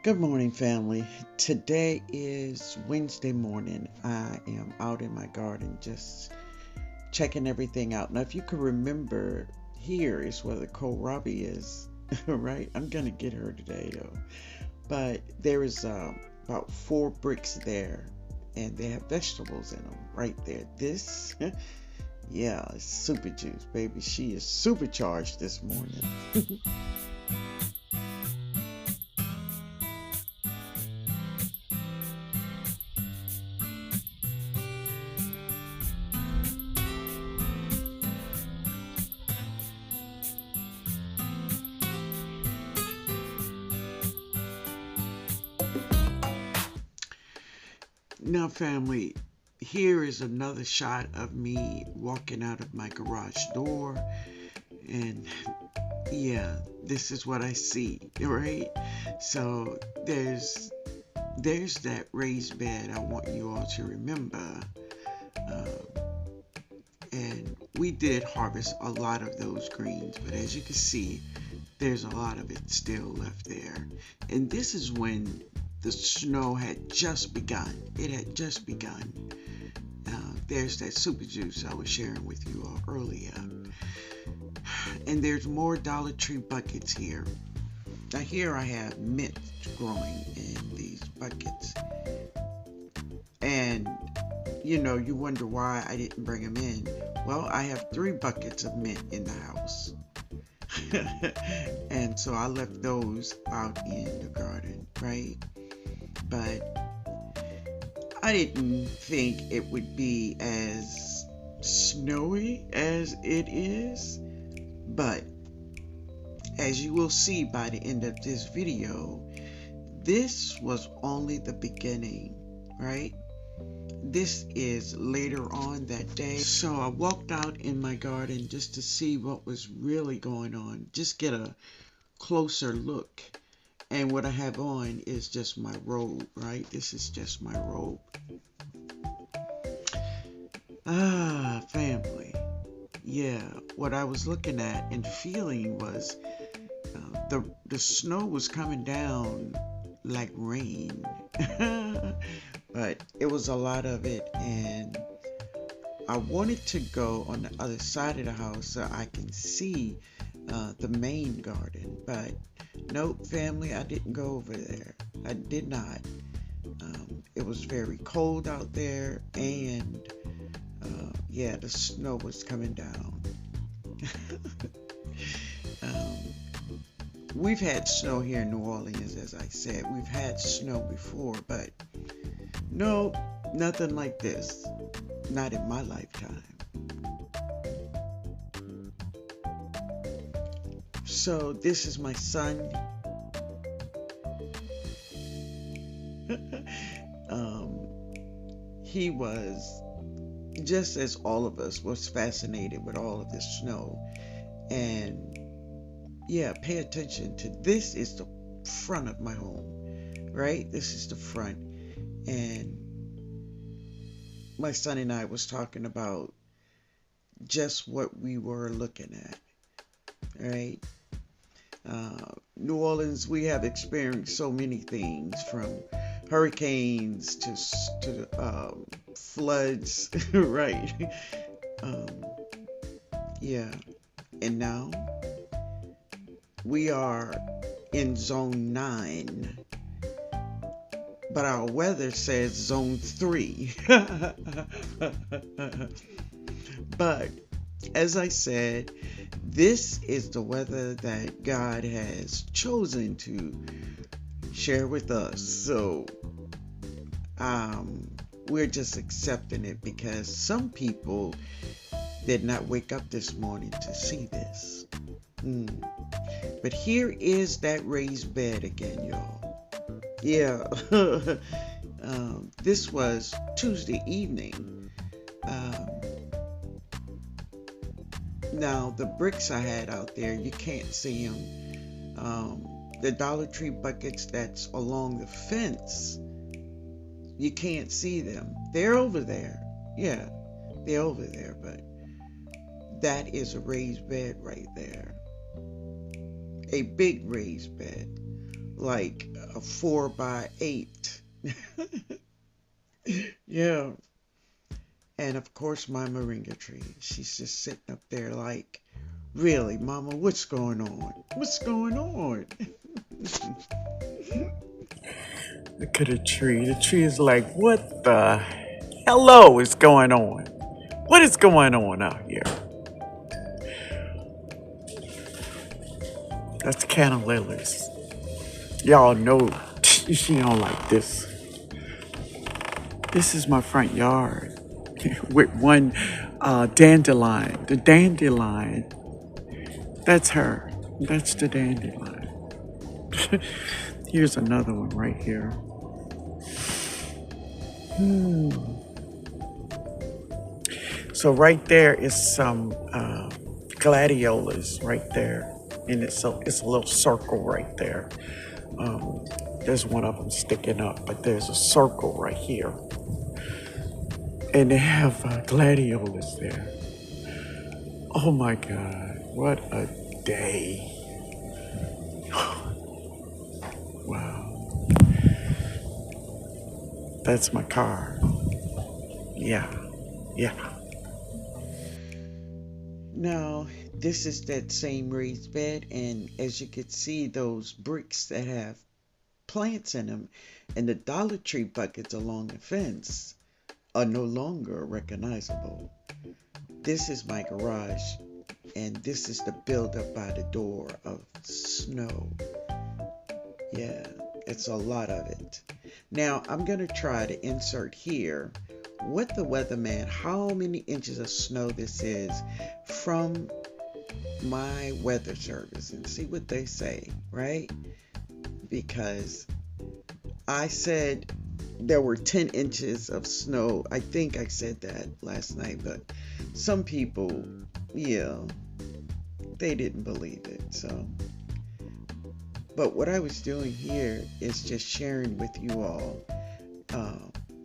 Good morning, family. Today is Wednesday morning. I am out in my garden just checking everything out. Now, if you can remember, here is where the kohlrabi is, right? I'm going to get her today, though. But there is about 4 bricks there, and they have vegetables in them right there. This, yeah, it's super juice, baby. She is supercharged this morning. Now, family, here is another shot of me walking out of my garage door, and yeah, this is what I see, right? So there's that raised bed I want you all to remember. And we did harvest a lot of those greens, but as you can see, there's a lot of it still left there. And this is when the snow had just begun. It had just begun. There's that super juice I was sharing with you all earlier. And there's more Dollar Tree buckets here. Now here I have mint growing in these buckets. And you wonder why I didn't bring them in. Well, I have 3 buckets of mint in the house. And so I left those out in the garden, right? But I didn't think it would be as snowy as it is. But as you will see by the end of this video, this was only the beginning, right? This is later on that day. So I walked out in my garden just to see what was really going on, just get a closer look. And what I have on is just my robe, right? This is just my robe. Family. Yeah, what I was looking at and feeling was the snow was coming down like rain. But it was a lot of it, and I wanted to go on the other side of the house so I can see the main garden, but nope, family, I didn't go over there. I did not. It was very cold out there, and yeah, the snow was coming down. We've had snow here in New Orleans, as I said. We've had snow before, but no, nothing like this. Not in my lifetime. So this is my son. He was, just as all of us, was fascinated with all of this snow. And yeah, pay attention to this. Is the front of my home, right? This is the front. And my son and I was talking about just what we were looking at, right? New Orleans, we have experienced so many things, from hurricanes to floods, right? Yeah, and now we are in zone 9, but our weather says zone 3. But as I said, this is the weather that God has chosen to share with us. So we're just accepting it, because some people did not wake up this morning to see this. But here is that raised bed again, y'all. Yeah. This was Tuesday evening. Now, the bricks I had out there, you can't see them. The Dollar Tree buckets that's along the fence, you can't see them. They're over there. Yeah, they're over there, but that is a raised bed right there. a big raised bed, like a 4 by 8. Yeah. And of course, my moringa tree. She's just sitting up there like, really, Mama, what's going on? What's going on? Look at the tree. The tree is like, what the hello is going on? What is going on out here? That's Canna Lilies. Y'all know she don't like this. This is my front yard with one dandelion. The dandelion, that's her. That's the dandelion. Here's another one right here. So right there is some gladiolas right there, and it's a little circle right there. There's one of them sticking up, but there's a circle right here, and they have gladiolas there. Oh my God, what a day! Wow, that's my car. Yeah, yeah. Now, this is that same raised bed, and as you can see, those bricks that have plants in them and the Dollar Tree buckets along the fence are no longer recognizable. This is my garage, and this is the buildup by the door of snow. Yeah, it's a lot of it. Now, I'm going to try to insert here what the weatherman, how many inches of snow this is from my weather service and see what they say, right? Because I said there were 10 inches of snow. I think I said that last night, but some people, yeah, they didn't believe it. So, but what I was doing here is just sharing with you all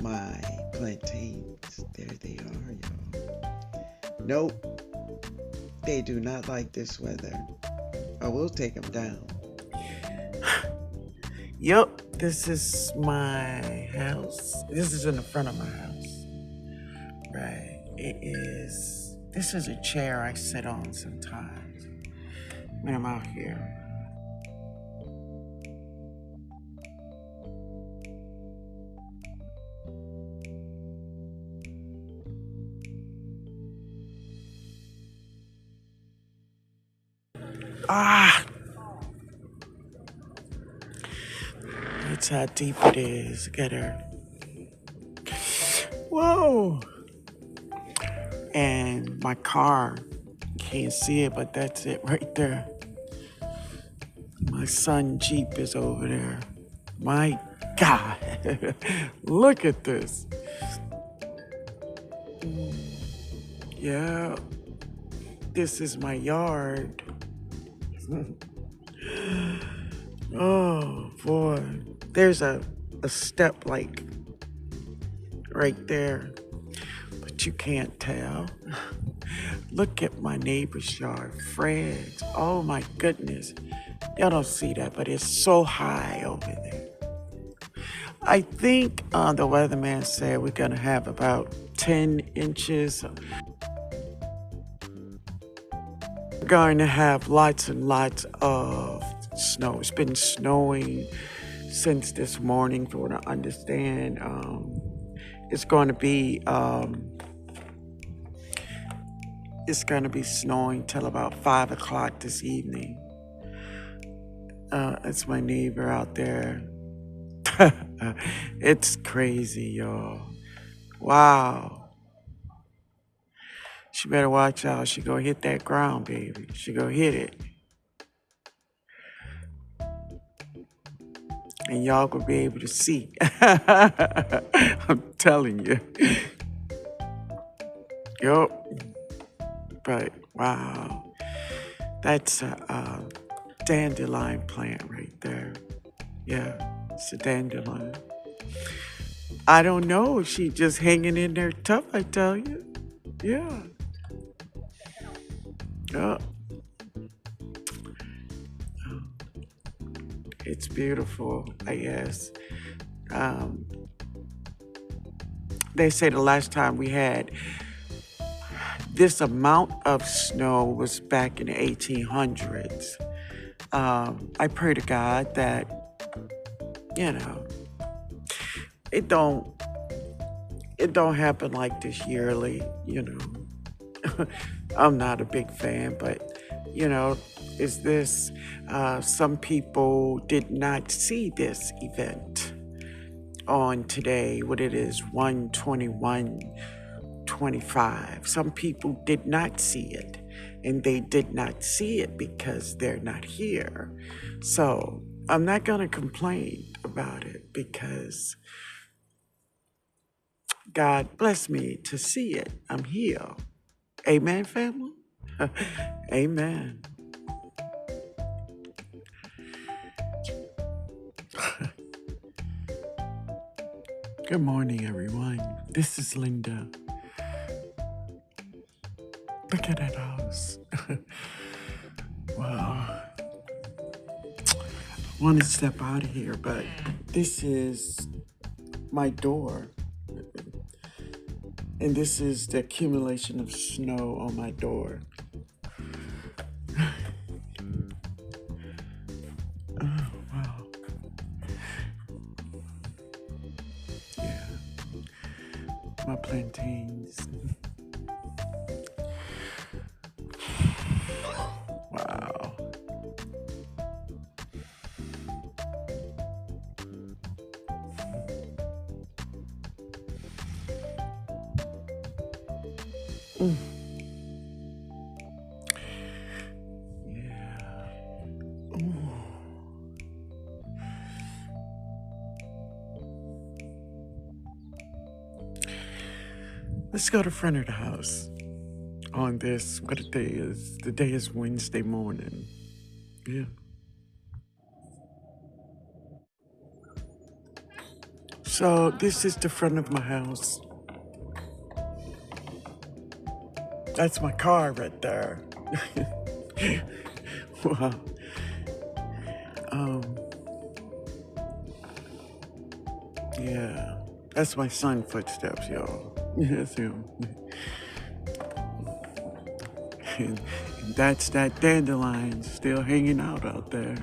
my plantains. There they are, y'all. Nope, they do not like this weather. I will take them down. Yep, this is my house. This is in the front of my house. Right. This is a chair I sit on sometimes when I'm out here. Ah, that's how deep it is. Get her. Whoa. And my car, can't see it, but that's it right there. My son Jeep is over there. My God, look at this. Yeah, this is my yard. Oh boy, there's a step like right there, but you can't tell. Look at my neighbor's yard, Fred's. Oh my goodness, y'all don't see that, but it's so high over there. I think the weatherman said we're gonna have about 10 inches. We're going to have lots and lots of snow. It's been snowing since this morning, for what I understand. It's going to be snowing till about 5 o'clock this evening. It's my neighbor out there. It's crazy, y'all. Wow. She better watch out. She gonna hit that ground, baby. She gonna hit it. And y'all gonna be able to see. I'm telling you. Yup. But wow. That's a dandelion plant right there. Yeah, it's a dandelion. I don't know. She just hanging in there tough, I tell you. Yeah. Oh, It's beautiful, I guess. Um, they say the last time we had this amount of snow was back in the 1800s. I pray to God that, you know, it don't happen like this yearly, you know. I'm not a big fan, but you know, is this some people did not see this event on today, what it is, 1/21/25. Some people did not see it, and they did not see it because they're not here. So I'm not going to complain about it because God blessed me to see it. I'm here. Amen, family? Amen. Good morning, everyone. This is Linda. Look at that house. Wow. I want to step out of here, but this is my door. And this is the accumulation of snow on my door. Oh, wow. Yeah. My plantains. Wow. Mm. Yeah. Ooh. Let's go to front of the house on this, what the day is. The day is Wednesday morning. Yeah. So this is the front of my house. That's my car right there. Wow. Yeah. That's my son's footsteps, y'all. That's him. And that's that dandelion still hanging out there.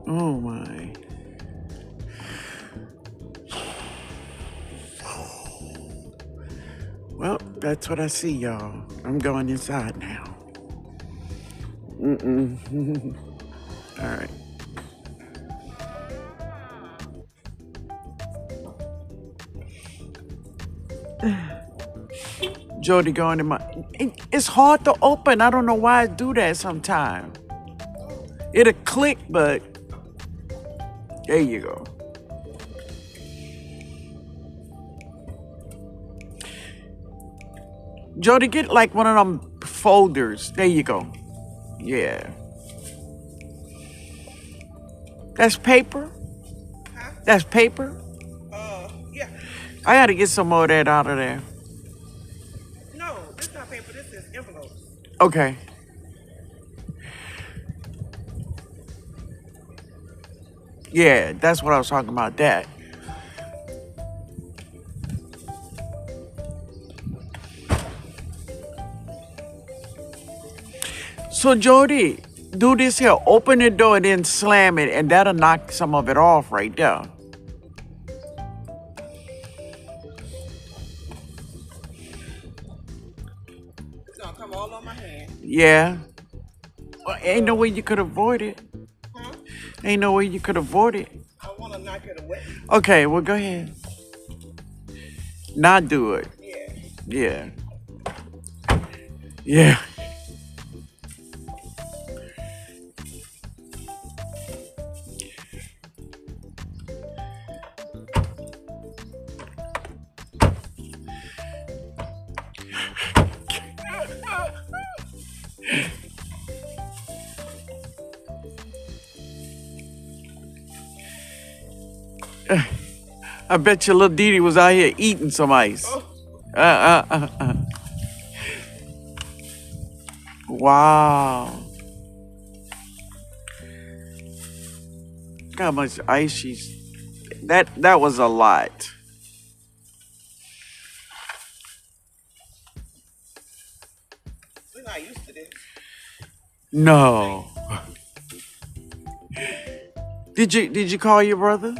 Oh my. Well, that's what I see, y'all. I'm going inside now. All right. Jody going in my... It's hard to open. I don't know why I do that sometimes. It'll click, but... There you go. Jody, get like one of them folders. There you go. Yeah. That's paper? Huh? That's paper? Yeah. I gotta get some more of that out of there. No, this is not paper. This is envelopes. Okay. Yeah, that's what I was talking about, that. So, Jody, do this here. Open the door and then slam it, and that'll knock some of it off right there. It's gonna come all on my hand. Yeah. Well, ain't no way you could avoid it. Huh? Ain't no way you could avoid it. I wanna knock it away. Okay, well, go ahead. Not do it. Yeah. Yeah. Yeah. I bet your little Dee Dee was out here eating some ice. Oh. Wow. Look how much ice she's. That was a lot. We're not used to this. No. Did you call your brother?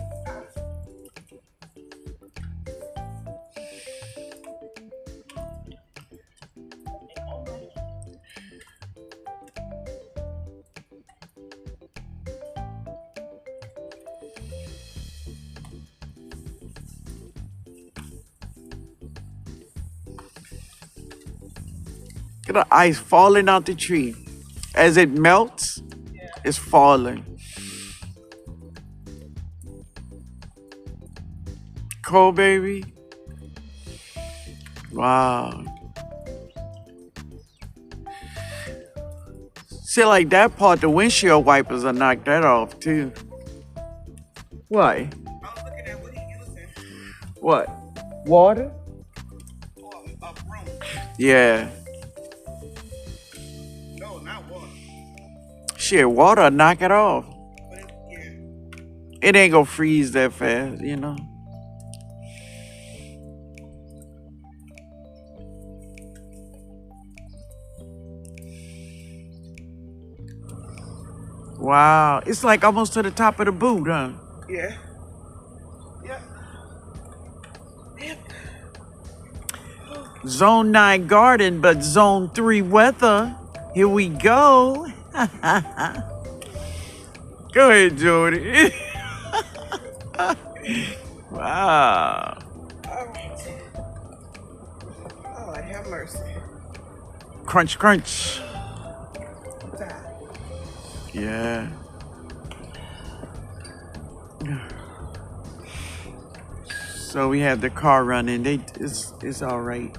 Look at the ice falling out the tree. As it melts, it's falling. Cold, baby. Wow. See, like that part, the windshield wipers will knock that off too. What? I was looking at what he using What? Water? for a room. Yeah. No, not water. Shit, water will knock it off. But yeah. It ain't gonna freeze that fast, you know? Wow. It's like almost to the top of the boot, huh? Yeah. Yeah. Yeah. Zone 9 garden, but zone 3 weather. Here we go. Go ahead, Jody. Wow. All right. Lord have mercy. Crunch, crunch. Die. Yeah. So we have the car running. It's all right.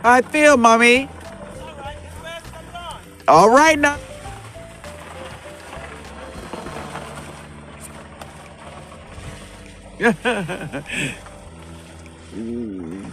How I feel, mommy? All right, it's fast coming on. All right now. Ooh.